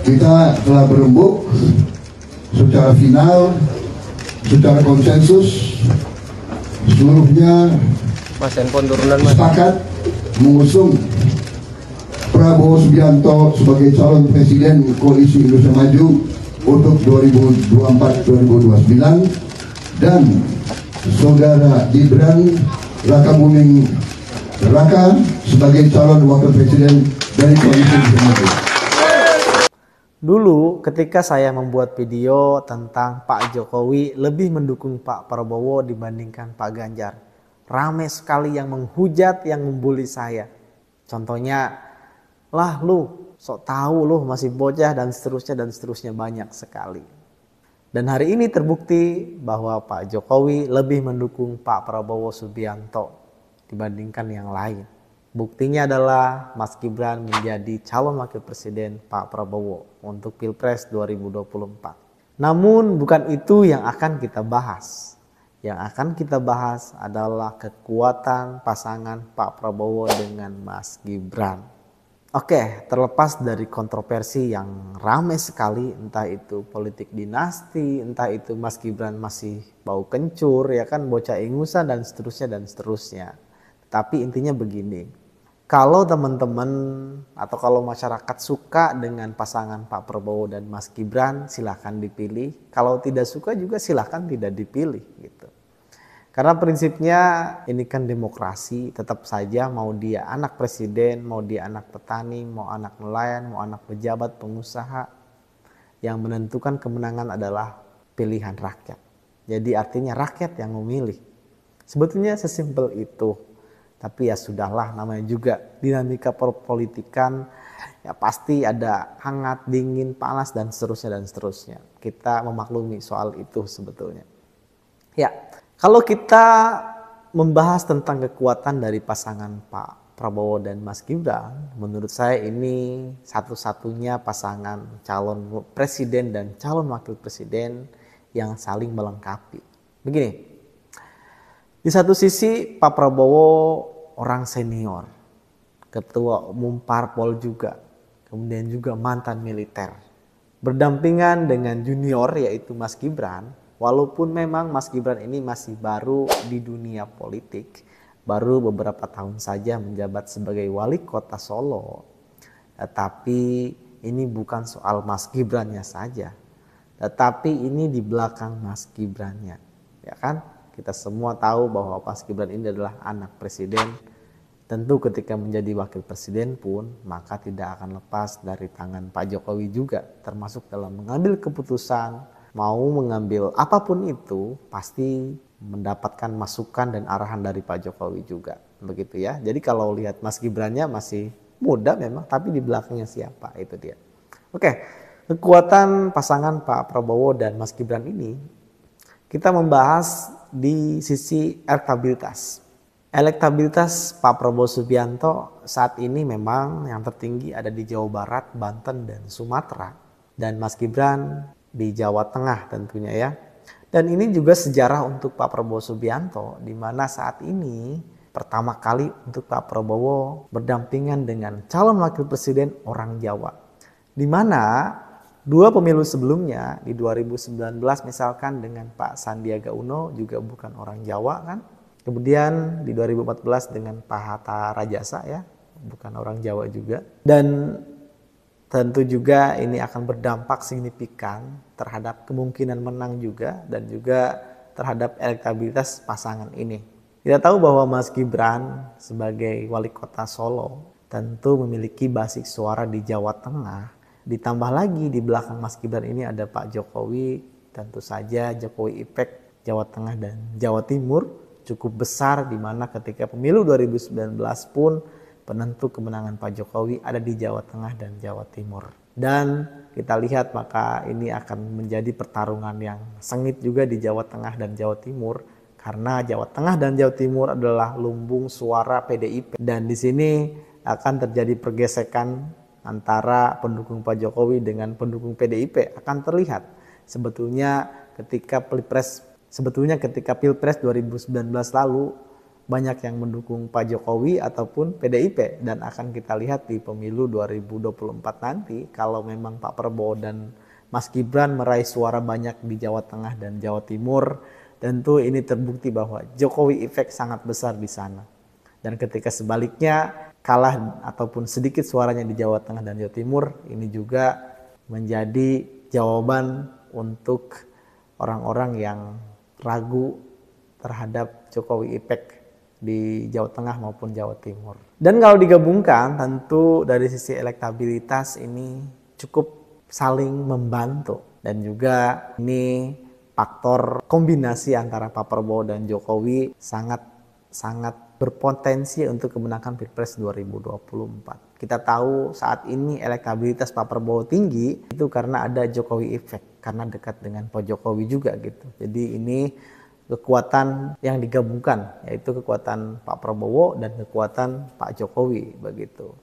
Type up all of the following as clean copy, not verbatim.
Kita telah berembuk secara final, secara konsensus, seluruhnya sepakat mengusung Prabowo Subianto sebagai calon presiden Koalisi Indonesia Maju untuk 2024-2029 dan saudara Gibran Rakabuming Raka sebagai calon wakil presiden dari Koalisi Indonesia Maju. Dulu ketika saya membuat video tentang Pak Jokowi lebih mendukung Pak Prabowo dibandingkan Pak Ganjar, ramai sekali yang menghujat, yang membuli saya. Contohnya, lah lu sok tahu lu masih bocah dan seterusnya banyak sekali. Dan hari ini terbukti bahwa Pak Jokowi lebih mendukung Pak Prabowo Subianto dibandingkan yang lain. Buktinya adalah Mas Gibran menjadi calon wakil presiden Pak Prabowo untuk Pilpres 2024. Namun bukan itu yang akan kita bahas. Yang akan kita bahas adalah kekuatan pasangan Pak Prabowo dengan Mas Gibran. Oke, terlepas dari kontroversi yang ramai sekali, entah itu politik dinasti, entah itu Mas Gibran masih bau kencur, ya kan, bocah ingusan dan seterusnya. Tapi intinya begini, kalau teman-teman atau kalau masyarakat suka dengan pasangan Pak Prabowo dan Mas Gibran, silahkan dipilih. Kalau tidak suka juga silahkan tidak dipilih gitu. Karena prinsipnya ini kan demokrasi, tetap saja mau dia anak presiden, mau dia anak petani, mau anak nelayan, mau anak pejabat, pengusaha, yang menentukan kemenangan adalah pilihan rakyat. Jadi artinya rakyat yang memilih. Sebetulnya sesimpel itu. Tapi ya sudahlah, namanya juga dinamika perpolitikan, ya pasti ada hangat, dingin, panas dan seterusnya. Kita memaklumi soal itu sebetulnya. Ya, kalau kita membahas tentang kekuatan dari pasangan Pak Prabowo dan Mas Gibran, menurut saya ini satu-satunya pasangan calon presiden dan calon wakil presiden yang saling melengkapi. Begini, di satu sisi Pak Prabowo orang senior, ketua umum parpol juga, kemudian juga mantan militer. Berdampingan dengan junior yaitu Mas Gibran, walaupun memang Mas Gibran ini masih baru di dunia politik, baru beberapa tahun saja menjabat sebagai wali kota Solo. Tetapi ini bukan soal Mas Gibrannya saja, tetapi ini di belakang Mas Gibrannya, ya kan? Kita semua tahu bahwa Mas Gibran ini adalah anak presiden. Tentu ketika menjadi wakil presiden pun maka tidak akan lepas dari tangan Pak Jokowi juga, termasuk dalam mengambil keputusan, mau mengambil apapun itu pasti mendapatkan masukan dan arahan dari Pak Jokowi juga. Begitu ya. Jadi kalau lihat Mas Gibrannya masih muda memang, tapi di belakangnya siapa, itu dia. Oke, kekuatan pasangan Pak Prabowo dan Mas Gibran ini kita membahas di sisi elektabilitas. Elektabilitas Pak Prabowo Subianto saat ini memang yang tertinggi ada di Jawa Barat, Banten, dan Sumatera. Dan Mas Gibran di Jawa Tengah tentunya ya. Dan ini juga sejarah untuk Pak Prabowo Subianto, di mana saat ini pertama kali untuk Pak Prabowo berdampingan dengan calon wakil presiden orang Jawa. Di mana dua pemilu sebelumnya di 2019 misalkan dengan Pak Sandiaga Uno juga bukan orang Jawa kan. Kemudian di 2014 dengan Pak Hatta Rajasa ya, bukan orang Jawa juga. Dan tentu juga ini akan berdampak signifikan terhadap kemungkinan menang juga dan juga terhadap elektabilitas pasangan ini. Kita tahu bahwa Mas Gibran sebagai wali kota Solo tentu memiliki basis suara di Jawa Tengah. Ditambah lagi di belakang Mas Gibran ini ada Pak Jokowi, tentu saja Jokowi Impact Jawa Tengah dan Jawa Timur cukup besar, di mana ketika pemilu 2019 pun penentu kemenangan Pak Jokowi ada di Jawa Tengah dan Jawa Timur. Dan kita lihat maka ini akan menjadi pertarungan yang sengit juga di Jawa Tengah dan Jawa Timur, karena Jawa Tengah dan Jawa Timur adalah lumbung suara PDIP, dan di sini akan terjadi pergesekan antara pendukung Pak Jokowi dengan pendukung PDIP. Akan terlihat sebetulnya ketika Pilpres 2019 lalu banyak yang mendukung Pak Jokowi ataupun PDIP. Dan akan kita lihat di pemilu 2024 nanti, kalau memang Pak Prabowo dan Mas Gibran meraih suara banyak di Jawa Tengah dan Jawa Timur, tentu ini terbukti bahwa Jokowi efek sangat besar di sana. Dan ketika sebaliknya kalah ataupun sedikit suaranya di Jawa Tengah dan Jawa Timur, ini juga menjadi jawaban untuk orang-orang yang ragu terhadap Jokowi efek di Jawa Tengah maupun Jawa Timur. Dan kalau digabungkan, tentu dari sisi elektabilitas ini cukup saling membantu. Dan juga ini faktor kombinasi antara Pak Prabowo dan Jokowi sangat berpotensi untuk kemenangan Pilpres 2024. Kita tahu saat ini elektabilitas Pak Prabowo tinggi itu karena ada Jokowi efek, karena dekat dengan Pak Jokowi juga gitu. Jadi ini kekuatan yang digabungkan, yaitu kekuatan Pak Prabowo dan kekuatan Pak Jokowi begitu.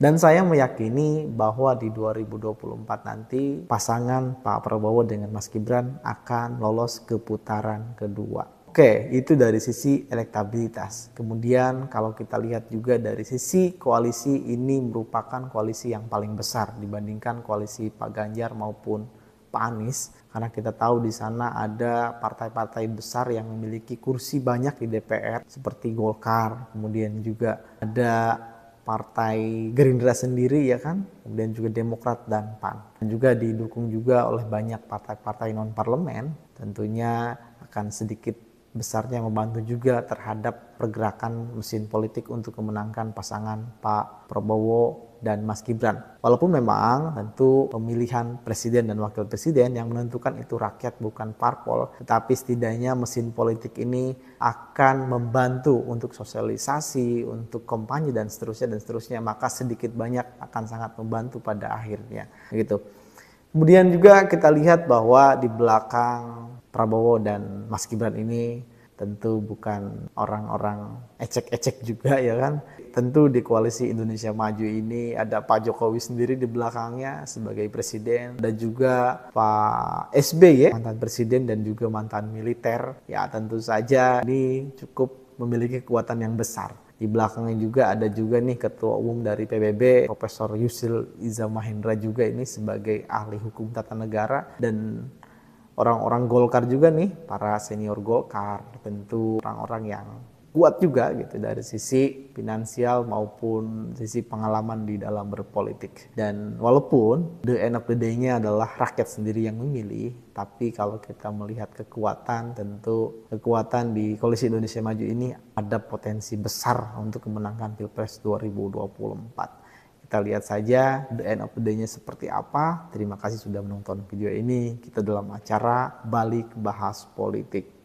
Dan saya meyakini bahwa di 2024 nanti pasangan Pak Prabowo dengan Mas Gibran akan lolos ke putaran kedua. Oke, itu dari sisi elektabilitas. Kemudian kalau kita lihat juga dari sisi koalisi, ini merupakan koalisi yang paling besar dibandingkan koalisi Pak Ganjar maupun Pak Anies, karena kita tahu di sana ada partai-partai besar yang memiliki kursi banyak di DPR seperti Golkar, kemudian juga ada Partai Gerindra sendiri ya kan, kemudian juga Demokrat dan PAN. Dan juga didukung juga oleh banyak partai-partai non-parlemen, tentunya akan sedikit besarnya membantu juga terhadap pergerakan mesin politik untuk memenangkan pasangan Pak Prabowo dan Mas Gibran. Walaupun memang tentu pemilihan presiden dan wakil presiden yang menentukan itu rakyat bukan parpol, tetapi setidaknya mesin politik ini akan membantu untuk sosialisasi, untuk kampanye dan seterusnya, maka sedikit banyak akan sangat membantu pada akhirnya gitu. Kemudian juga kita lihat bahwa di belakang Prabowo dan Mas Gibran ini tentu bukan orang-orang ecek-ecek juga ya kan. Tentu di koalisi Indonesia Maju ini ada Pak Jokowi sendiri di belakangnya sebagai presiden. Ada juga Pak SBY, mantan presiden dan juga mantan militer. Ya tentu saja ini cukup memiliki kekuatan yang besar. Di belakangnya juga ada juga nih Ketua Umum dari PBB, Profesor Yusril Iza Mahendra juga ini sebagai ahli hukum tata negara. Dan orang-orang Golkar juga nih, para senior Golkar, tentu orang-orang yang kuat juga gitu dari sisi finansial maupun sisi pengalaman di dalam berpolitik. Dan walaupun the end of the day-nya adalah rakyat sendiri yang memilih, tapi kalau kita melihat kekuatan, tentu kekuatan di Koalisi Indonesia Maju ini ada potensi besar untuk memenangkan Pilpres 2024. Kita lihat saja the end of the day-nya seperti apa. Terima kasih sudah menonton video ini. Kita dalam acara Balik Bahas Politik.